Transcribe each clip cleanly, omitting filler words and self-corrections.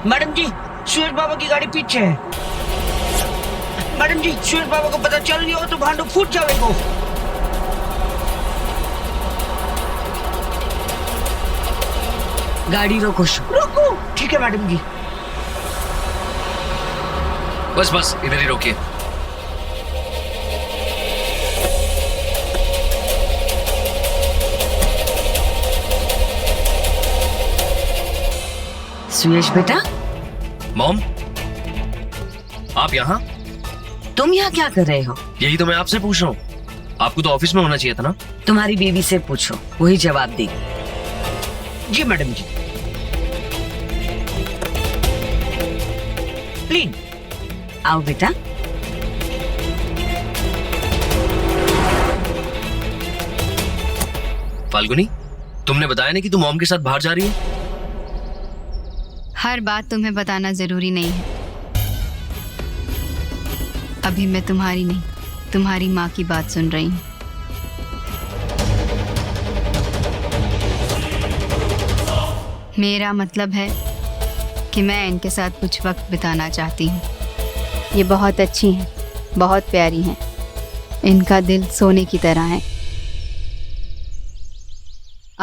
Madam जी, सूरज बाबा की गाड़ी पीछे है। मैडम जी, सूरज बाबा को पता चल गया हो तो भांडू फूट जाएगा। गाड़ी रोको। रोको। ठीक है मैडम जी। बस बस इधर ही रोकिए। सुयश बेटा, मॉम, आप यहाँ? तुम यहाँ क्या कर रहे हो? यही तो मैं आपसे पूछ रहा हूँ। आपको तो ऑफिस में होना चाहिए था ना। तुम्हारी बीवी से पूछो, वही जवाब देगी। जी मैडम जी। प्लीज आओ बेटा। फाल्गुनी, तुमने बताया नहीं कि तुम मॉम के साथ बाहर जा रही हो? हर बात तुम्हें बताना जरूरी नहीं है। अभी मैं तुम्हारी नहीं, तुम्हारी माँ की बात सुन रही हूँ। मेरा मतलब है कि मैं इनके साथ कुछ वक्त बिताना चाहती हूँ। ये बहुत अच्छी हैं, बहुत प्यारी हैं। इनका दिल सोने की तरह है।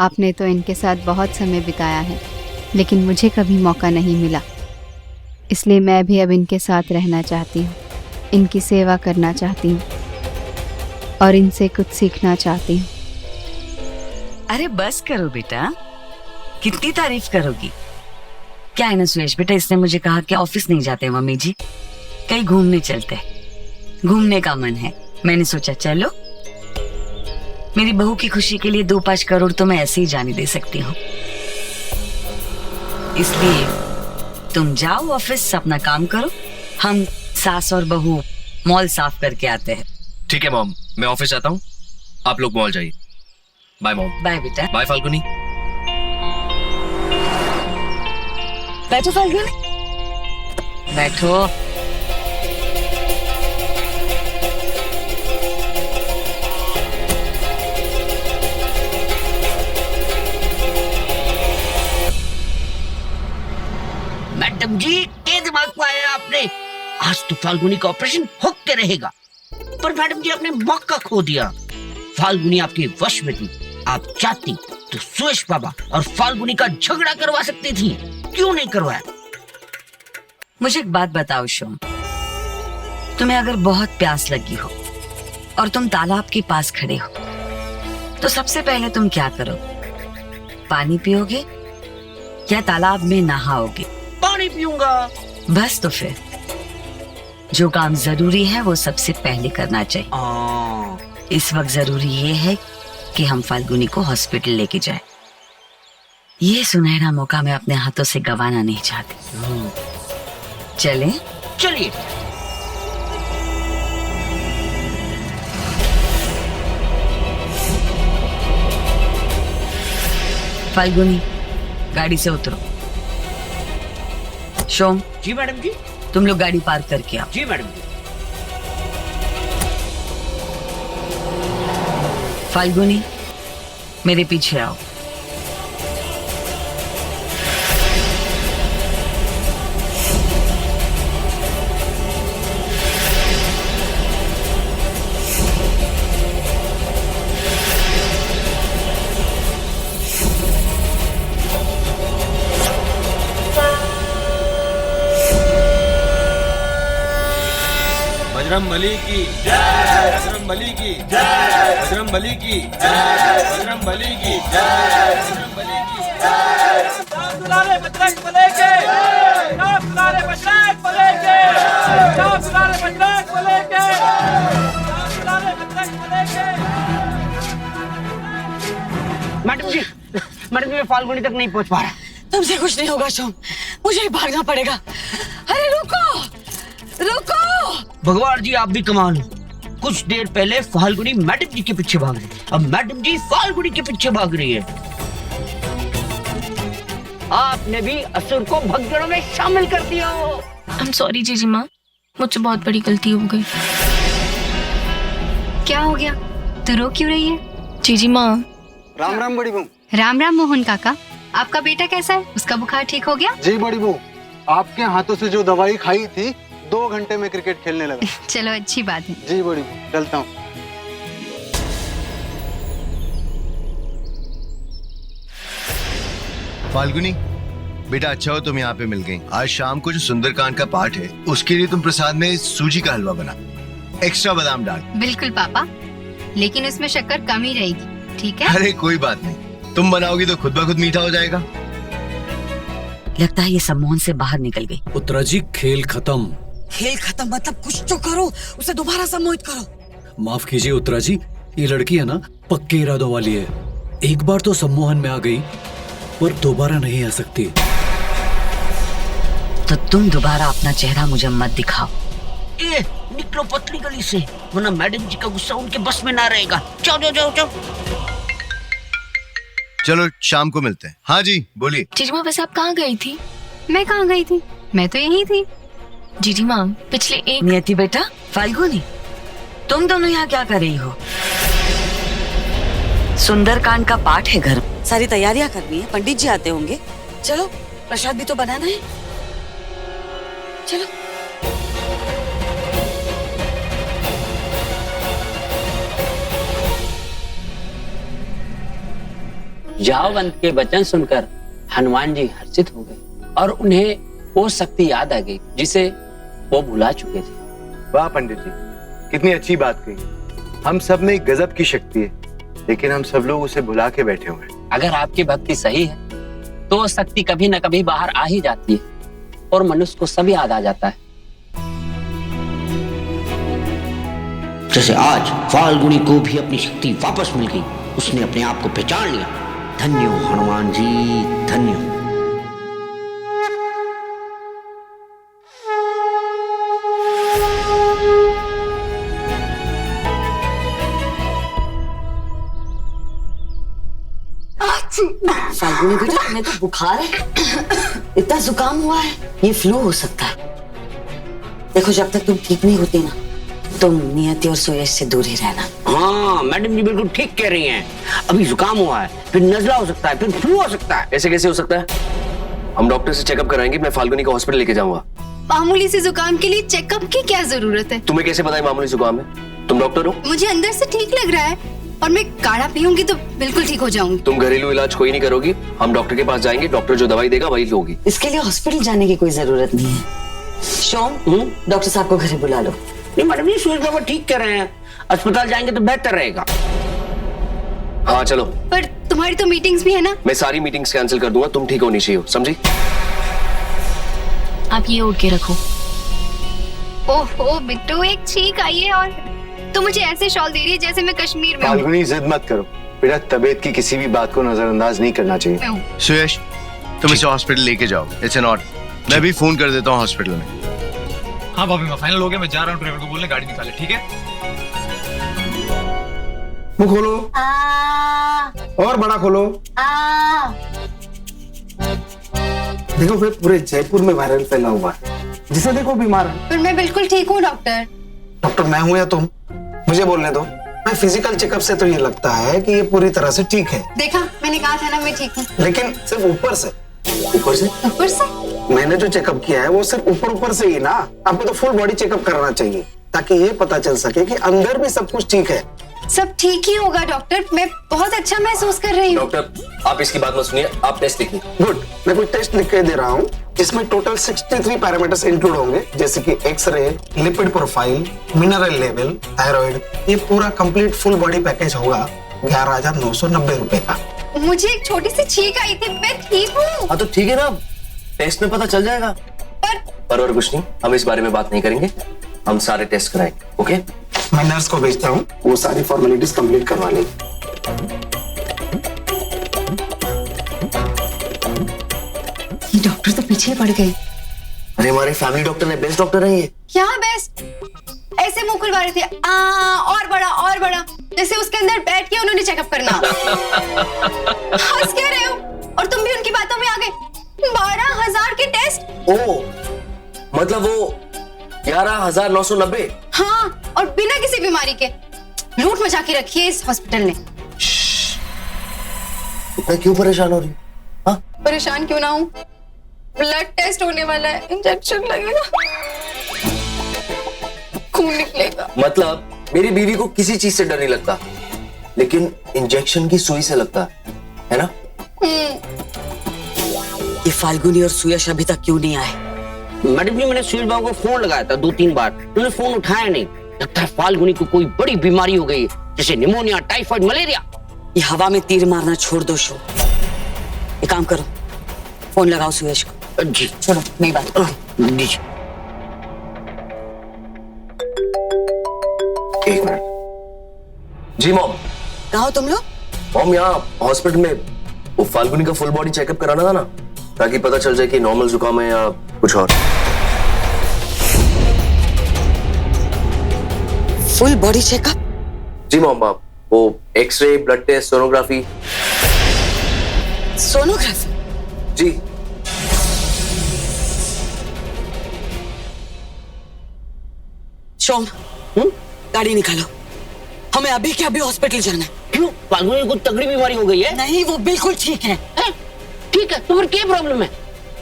आपने तो इनके साथ बहुत समय बिताया है, लेकिन मुझे कभी मौका नहीं मिला। इसलिए मैं भी अब इनके साथ रहना चाहती हूँ, इनकी सेवा करना चाहती हूँ और इनसे कुछ सीखना चाहती हूँ। अरे बस करो बेटा, कितनी तारीफ करोगी। क्या है ना सुयश बेटा, इसने मुझे कहा कि ऑफिस नहीं जाते मम्मी जी, कहीं घूमने चलते हैं। घूमने का मन है। मैंने सोचा चलो, मेरी बहू की खुशी के लिए 2-5 करोड़ तो मैं ऐसे ही जाने दे सकती हूँ। इसलिए तुम जाओ ऑफिस, अपना काम करो, हम सास और बहू मॉल साफ करके आते हैं। ठीक है मॉम, मैं ऑफिस जाता हूँ, आप लोग मॉल जाइए। Bye mom. बाय बेटा। बाय फाल्गुनी। बैठो फाल्गुनी, बैठो। मैडम जी, क्या दिमाग पाया आपने? आज तो फाल्गुनी का ऑपरेशन होके रहेगा। पर मैडम जी, आपने मौका खो दिया। फाल्गुनी आपके वश में थी। आप चाहती तो सुयश बाबा और फाल्गुनी का झगड़ा करवा सकती थी। क्यों नहीं करवाया? मुझे एक बात बताओ शोम, तुम्हें अगर बहुत प्यास लगी हो और तुम तालाब के पास खड़े हो, तो सबसे पहले तुम क्या करो? पानी पियोगे या तालाब में नहाओगे? पानी पीऊंगा। बस तो फिर जो काम जरूरी है वो सबसे पहले करना चाहिए। इस वक्त जरूरी ये है कि हम फाल्गुनी को हॉस्पिटल लेके जाएं। ये सुनहरा मौका मैं अपने हाथों से गंवाना नहीं चाहती। चलें? चलिए। फाल्गुनी, गाड़ी से उतरो। शोम, जी मैडम जी। तुम लोग गाड़ी पार्क करके आओ। जी मैडम जी। फाल्गुनी, मेरे पीछे आओ। बजरंगबली की जय, बजरंगबली की जय, बजरंगबली की जय, बजरंगबली की जय, बजरंगबली की जय। दुलारे बजरंगबली के जय, दुलारे बजरंगबली के जय, दुलारे बजरंगबली के जय, दुलारे बजरंगबली के। मैडम जी, मैडम जी, मैं फाल्गुनी तक नहीं पहुंच पा रहा। तुमसे कुछ नहीं होगा शोम, मुझे ही भागना पड़ेगा। अरे रुको, रुको। भगवान जी, आप भी कमाल हो। कुछ देर पहले फाल्गुनी मैडम जी के पीछे भाग रही, अब मैडम जी फाल्गुनी के पीछे भाग रही है। आपने भी असुर को भगदड़ों में शामिल कर दिया। I'm sorry जीजी माँ, मुझसे बहुत बड़ी गलती हो गई। क्या हो गया? तू रो क्यों रही है? जीजी माँ। राम राम बड़ी बहू। राम राम मोहन काका, आपका बेटा कैसा है? उसका बुखार ठीक हो गया? जी बड़ी बहू, आपके हाथों से जो दवाई खाई थी 2 घंटे में क्रिकेट खेलने लगा। चलो अच्छी बात है। जी बड़ी, चलता हूँ। फाल्गुनी बेटा, अच्छा हो तुम यहाँ पे मिल गई। आज शाम को जो सुंदरकांड का पाठ है उसके लिए तुम प्रसाद में सूजी का हलवा बना, एक्स्ट्रा बादाम डाल। बिल्कुल पापा, लेकिन उसमें शक्कर कम ही रहेगी, ठीक है? अरे कोई बात नहीं, तुम बनाओगी तो खुद ब खुद मीठा हो जाएगा। लगता है ये सम्मोहन से बाहर निकल गई। उत्तरा जी, खेल खत्म। खेल खत्म मतलब कुछ तो करो, उसे दोबारा सम्मोहित करो। माफ कीजिए उत्तरा जी, ये लड़की है ना पक्के इरादों वाली है। एक बार तो सम्मोहन में आ गई पर दोबारा नहीं आ सकती। तो तुम दोबारा अपना चेहरा मुझे मत दिखाओ। ए, निकलो पतली गली से, वरना मैडम जी का गुस्सा उनके बस में ना रहेगा। जाओ जाओ जाओ जाओ। चलो शाम को मिलते हैं। हाँ जी बोलिए। जीजी माँ, वैसे आप कहाँ गई थी? मैं कहाँ गई थी? मैं तो यहीं थी। जीजी माँ, पिछले एक नियति बेटा, फाल्गुनी, तुम दोनों यहाँ क्या कर रही हो? सुंदरकांड का पाठ है घर। सारी तैयारियां करनी है, पंडित जी आते होंगे। चलो, प्रसाद भी तो बनाना है। चलो। जावंत के वचन सुनकर हनुमान जी हर्षित हो गए और उन्हें वो शक्ति याद आ गई जिसे वो भुला चुके थे। वाह पंडित जी, कितनी अच्छी बात कही। हम सब में एक गजब की शक्ति है, लेकिन हम सब लोग उसे भुला के बैठे हुए हैं। अगर आपकी भक्ति सही है तो वो शक्ति कभी न कभी बाहर आ ही जाती है और मनुष्य को सब याद आ जाता है। जैसे आज फाल्गुनी को भी अपनी शक्ति वापस मिल गई, उसने अपने आप को पहचान लिया। धन्य हो हनुमान जी, धन्य हो। फाल्गुनी बेटा, तुम्हें तो बुखार है, इतना जुकाम हुआ है, ये फ्लू हो सकता है। देखो, जब तक तुम ठीक नहीं होती ना, तुम नियति और सुयश से दूर ही रहना। हाँ, मैडम जी बिल्कुल ठीक कह रही हैं। अभी जुकाम हुआ है, फिर नजला हो सकता है, फिर फ्लू हो सकता है। ऐसे कैसे हो सकता है? हम डॉक्टर से चेकअप कराएंगे। मैं फाल्गुनी को हॉस्पिटल लेके जाऊंगा। मामूली से जुकाम के लिए चेकअप की क्या जरूरत है? तुम्हें कैसे पता है मामूली जुकाम है? तुम डॉक्टर हो? मुझे अंदर से ठीक लग रहा है और मैं काढ़ा पीऊंगी तो बिल्कुल ठीक हो जाऊंगी। तुम घरेलू इलाज कोई नहीं करोगी, हम डॉक्टर के पास जाएंगे, डॉक्टर जो दवाई देगा वही लोगी। इसके लिए हॉस्पिटल जाने की कोई जरूरत नहीं है। शोम, डॉक्टर साहब को घरे बुला लो। नहीं मैडम जी, सुरेश बाबा ठीक कह रहे हैं, अस्पताल जाएंगे तो बेहतर रहेगा। हाँ चलो। पर तुम्हारी तो मीटिंग्स भी है ना? मैं सारी मीटिंग्स कैंसिल कर दूंगा, तुम ठीक होनी चाहिए, समझी? आप ये ओढ़ के रखो। ओहो बिट्टू, एक छींक आई है और तो मुझे ऐसे शॉल दे रही है जैसे मैं कश्मीर में हूँ। फाल्गुनी जिद मत करो बेटा, तबीयत की किसी भी बात को नजरअंदाज नहीं करना चाहिए। सुयश, तुम इसे हॉस्पिटल लेके जाओ। It's an order. मैं भी फोन कर देता हूँ हॉस्पिटल में। हाँ भाभी, मैं फाइनल हो गया, मैं जा रहा हूँ ड्राइवर को बोलने गाड़ी निकाले, ठीक है? मुंह खोलो और बड़ा खोलो। देखो, फिर पूरे जयपुर में वायरल फैला हुआ है, जिसे देखो बीमार है। पर मैं बिल्कुल ठीक हूँ डॉक्टर। डॉक्टर मैं हूँ या तुम? मुझे बोलने दो। मैं फिजिकल चेकअप से तो ये लगता है कि ये पूरी तरह से ठीक है। देखा, मैंने कहा था ना मैं ठीक हूँ। लेकिन सिर्फ ऊपर से। ऊपर से? मैंने जो चेकअप किया है वो सिर्फ ऊपर से ही ना। आपको तो फुल बॉडी चेकअप करना चाहिए ताकि ये पता चल सके कि अंदर भी सब कुछ ठीक है। सब ठीक ही होगा डॉक्टर, मैं बहुत अच्छा महसूस कर रही हूँ। डॉक्टर आप इसकी बात मत सुनिए, आप टेस्ट लिखिए। गुड, मैं कोई टेस्ट लिख के दे रहा हूँ जिसमें टोटल 63 पैरामीटर्स इंक्लूड होंगे, जैसे कि X ray, lipid profile, mineral level, thyroid. ये पूरा कंप्लीट फुल बॉडी पैकेज होगा 11,990 रुपए का। मुझे एक छोटी सी छींक आई थी, मैं ठीक हूँ। हाँ तो ठीक है ना, टेस्ट में पता चल जाएगा। पर और कुछ नहीं, हम इस बारे में बात नहीं करेंगे, हम सारे टेस्ट कराएंगे। ओके, मैं नर्स को भेजता हूँ, वो सारी फॉर्मेलिटीज कंप्लीट करवा लेगी। ये डॉक्टर तो पीछे पड़ गए। अरे हमारे फैमिली डॉक्टर है, बेस्ट डॉक्टर है ये। क्या बेस्ट? ऐसे मुंह खुलवा रहे थे, और बड़ा, जैसे उसके अंदर बैठ के उन्होंने चेकअप करना। हंस क्या रहे हो? और तुम भी उनकी बातों में आ गए। 12,000 के टेस्ट। ओ, मतलब वो 11,990। हाँ, और बिना किसी बीमारी के। लूट मचा के रखी है इस हॉस्पिटल ने। इतना क्यों परेशान हो रही? हाँ? परेशान क्यों ना हूँ? ब्लड टेस्ट होने वाला है, इंजेक्शन लगेगा, खून निकलेगा। मतलब मेरी बीवी को किसी चीज से डर नहीं लगता, लेकिन इंजेक्शन की सुई से लगता है ना? ये फाल्गुनी और सुयश अभी तक क्यों नहीं आए? मैडम जी मैंने सुरेश बाबू को फोन लगाया था 2-3 बार, उन्होंने फोन उठाया नहीं। लगता है फाल्गुनी को कोई बड़ी बीमारी हो गई है, जैसे निमोनिया, टाइफाइड, मलेरिया। ये हवा में तीर मारना छोड़ दो शो। एक काम करो, फोन लगाओ सुयश को। जी चलो मेरी बात। जी। एक मिनट। जी मॉम। कहाँ हो तुम लोग? मॉम यहाँ हॉस्पिटल में वो फाल्गुनी का फुल बॉडी चेकअप कराना था ना, ताकि पता चल जाए कि नॉर्मल जुकाम है या कुछ और। Full body checkup? जी मॉम, आप वो x-ray, blood test, sonography. Sonography? जी। शोम, गाड़ी निकालो, हमें अभी के अभी हॉस्पिटल जाना है। क्यों? फाल्गुनी को तगड़ी बीमारी हो गई है? नहीं, वो बिल्कुल ठीक है। ठीक है, तो फिर क्या प्रॉब्लम है?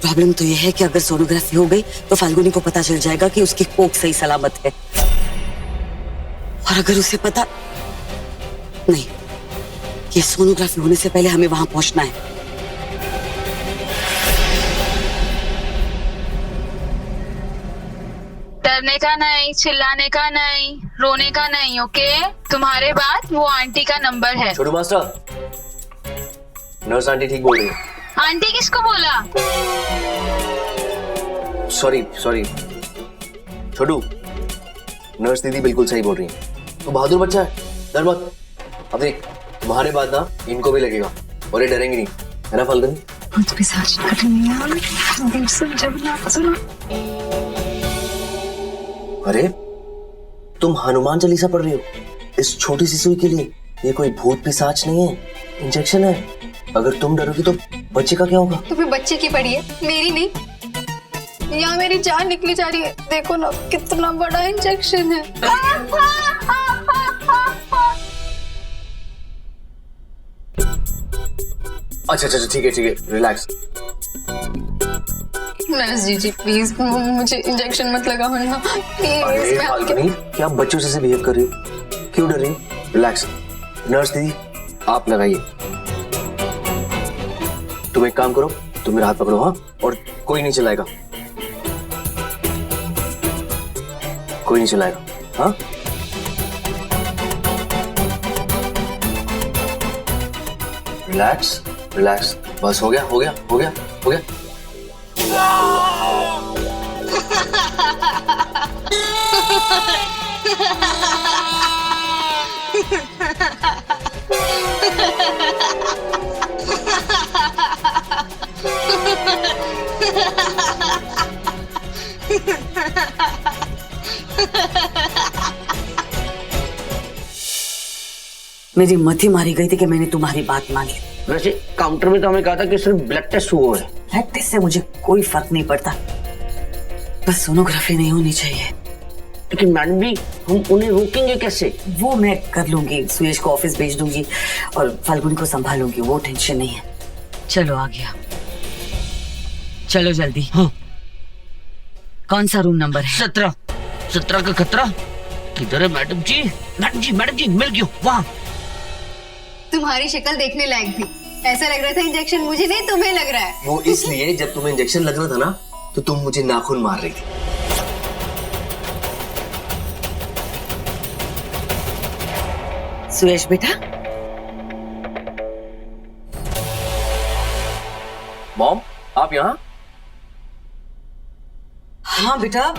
प्रॉब्लम तो ये है कि अगर सोनोग्राफी हो गई तो फाल्गुनी को पता चल जाएगा कि उसकी कोख सही सलामत है, और अगर उसे पता नहीं, ये सोनोग्राफी होने से पहले हमें वहां पहुंचना है। डरने का नहीं, चिल्लाने का नहीं, रोने का नहीं, ओके? तुम्हारे बाद वो आंटी का नंबर है। छोटू मास्टर, नर्स आंटी ठीक बोल रही है। आंटी किसको बोला? सॉरी सॉरी छोटू, नर्स दीदी बिल्कुल सही बोल रही है। तू बहादुर बच्चा है, डर मत। अब देख, तुम्हारे बाद ना इनको भी लगेगा और ये डरेंगे नहीं, है ना फाल्गुनी? अरे तुम हनुमान चालीसा पढ़ रही हो इस छोटी सी सुई के लिए? ये कोई भूत पिशाच नहीं है, इंजेक्शन है। अगर तुम डरोगी तो बच्चे का क्या होगा? तो फिर बच्चे की पड़ी है, मेरी नहीं। यहाँ मेरी जान निकली जा रही है, देखो ना कितना बड़ा इंजेक्शन है। अच्छा अच्छा ठीक है, रिलैक्स। नर्स जी प्लीज मुझे इंजेक्शन मत लगाओ ना प्लीज। फाल्गुनी, क्या बच्चों से बिहेव कर रही हो? क्यों डर रही हो? रिलैक्स। नर्स दीदी आप लगाइए। तुम एक काम करो, तुम मेरा हाथ पकड़ो, हाँ? और कोई नहीं चलाएगा, कोई नहीं चलाएगा, हाँ? रिलैक्स रिलैक्स, बस हो गया हो गया हो गया हो गया। मेरी मति मारी गई थी कि मैंने तुम्हारी बात मानी। वैसे काउंटर में तो हमें कहा था कि सिर्फ ब्लड टेस्ट हुआ है। ब्लड टेस्ट से मुझे कोई फर्क नहीं पड़ता, बस सोनोग्राफी नहीं होनी चाहिए। लेकिन मैडम जी, हम उन्हें रोकेंगे कैसे? वो मैं कर लूंगी, सुयश को ऑफिस भेज दूंगी और फाल्गुनी को संभालूंगी, वो टेंशन नहीं है। चलो आ गया, चलो जल्दी। हाँ। कौन सा रूम नंबर है? 17 का खतरा किधर है? मैडम जी मिल गया वहाँ। तुम्हारी शक्ल देखने लायक थी, ऐसा लग रहा था इंजेक्शन मुझे नहीं तुम्हें लग रहा है। वो इसलिए जब तुम्हें इंजेक्शन लग रहा था ना, तो तुम मुझे नाखून मार रही थी। सुयश बेटा। मॉम, आप यहाँ? हाँ बेटा,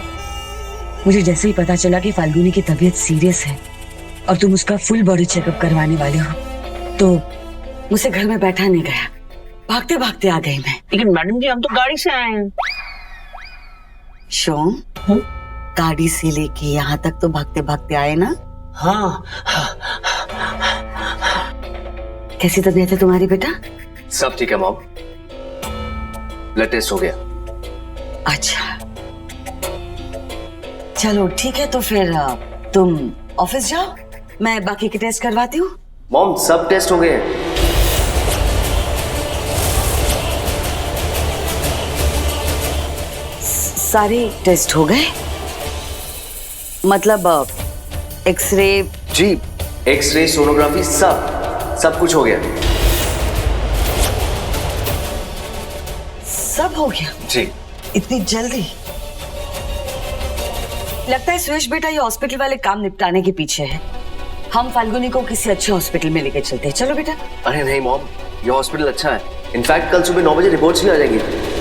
मुझे जैसे ही पता चला कि फाल्गुनी की तबीयत सीरियस है और तुम उसका फुल बॉडी चेकअप करवाने वाले हो, तो मुझे घर में बैठा नहीं गया, भागते भागते आ गई मैं। लेकिन मैडम जी, हम तो गाड़ी से आए हैं। शोम, गाड़ी से लेके यहाँ तक तो भागते भागते आए ना? हाँ। कैसी तबीयत है तुम्हारी बेटा? सब ठीक है मॉम, ब्लड टेस्ट हो गया। अच्छा चलो ठीक है, तो फिर तुम ऑफिस जाओ, मैं बाकी के टेस्ट करवाती हूँ। मॉम, सब टेस्ट हो गए। सारे टेस्ट हो गए? मतलब एक्सरे? जी, एक्सरे, सोनोग्राफी, सब कुछ हो गया। सब हो गया? जी। इतनी जल्दी? लगता है सुयश बेटा ये हॉस्पिटल वाले काम निपटाने के पीछे है। हम फाल्गुनी को किसी अच्छे हॉस्पिटल में लेके चलते हैं। चलो बेटा। अरे नहीं मॉम, ये हॉस्पिटल अच्छा है। इनफैक्ट कल सुबह 9 बजे रिपोर्ट्स भी आ जाएगी।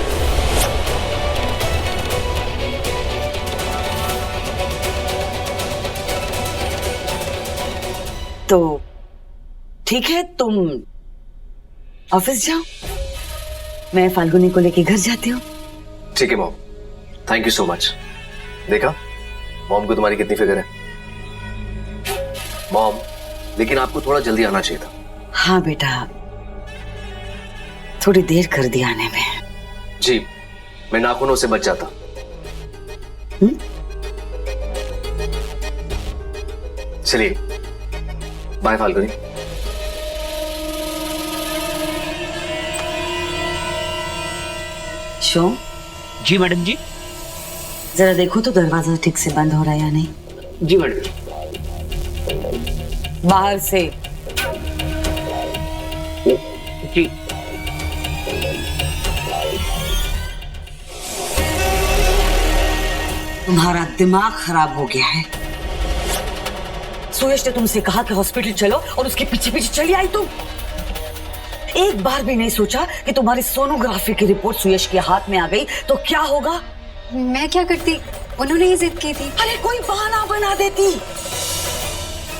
तो ठीक है, तुम ऑफिस जाओ, मैं फाल्गुनी को लेके घर जाती हूँ। ठीक है mom, thank you so much. देखा मॉम को तुम्हारी कितनी फिक्र है। मॉम, लेकिन आपको थोड़ा जल्दी आना चाहिए था। हाँ बेटा, थोड़ी देर कर दी आने में। जी, मैं नाखूनों से बच जाता। चलिए, बाय फाल्गुनी। शो? जी मैडम जी। जरा देखो तो दरवाजा ठीक से बंद हो रहा है या नहीं। जी मैडम जी। बाहर से। जी। तुम्हारा दिमाग खराब हो गया है। सुयश ने तुमसे कहा कि हॉस्पिटल चलो और उसके पीछे पीछे चली आई तुम। एक बार भी नहीं सोचा कि तुम्हारी सोनोग्राफी की रिपोर्ट सुयश के हाथ में आ गई तो क्या होगा? मैं क्या करती, उन्होंने ही जिद की थी। अरे कोई बहाना बना देती।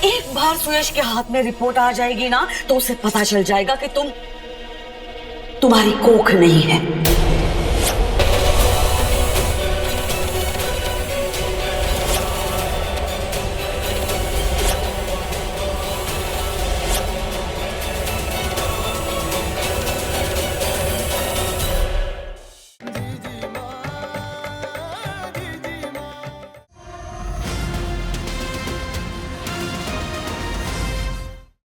एक बार सुयश के हाथ में रिपोर्ट आ जाएगी ना तो उसे पता चल जाएगा कि तुम्हारी कोख नहीं है।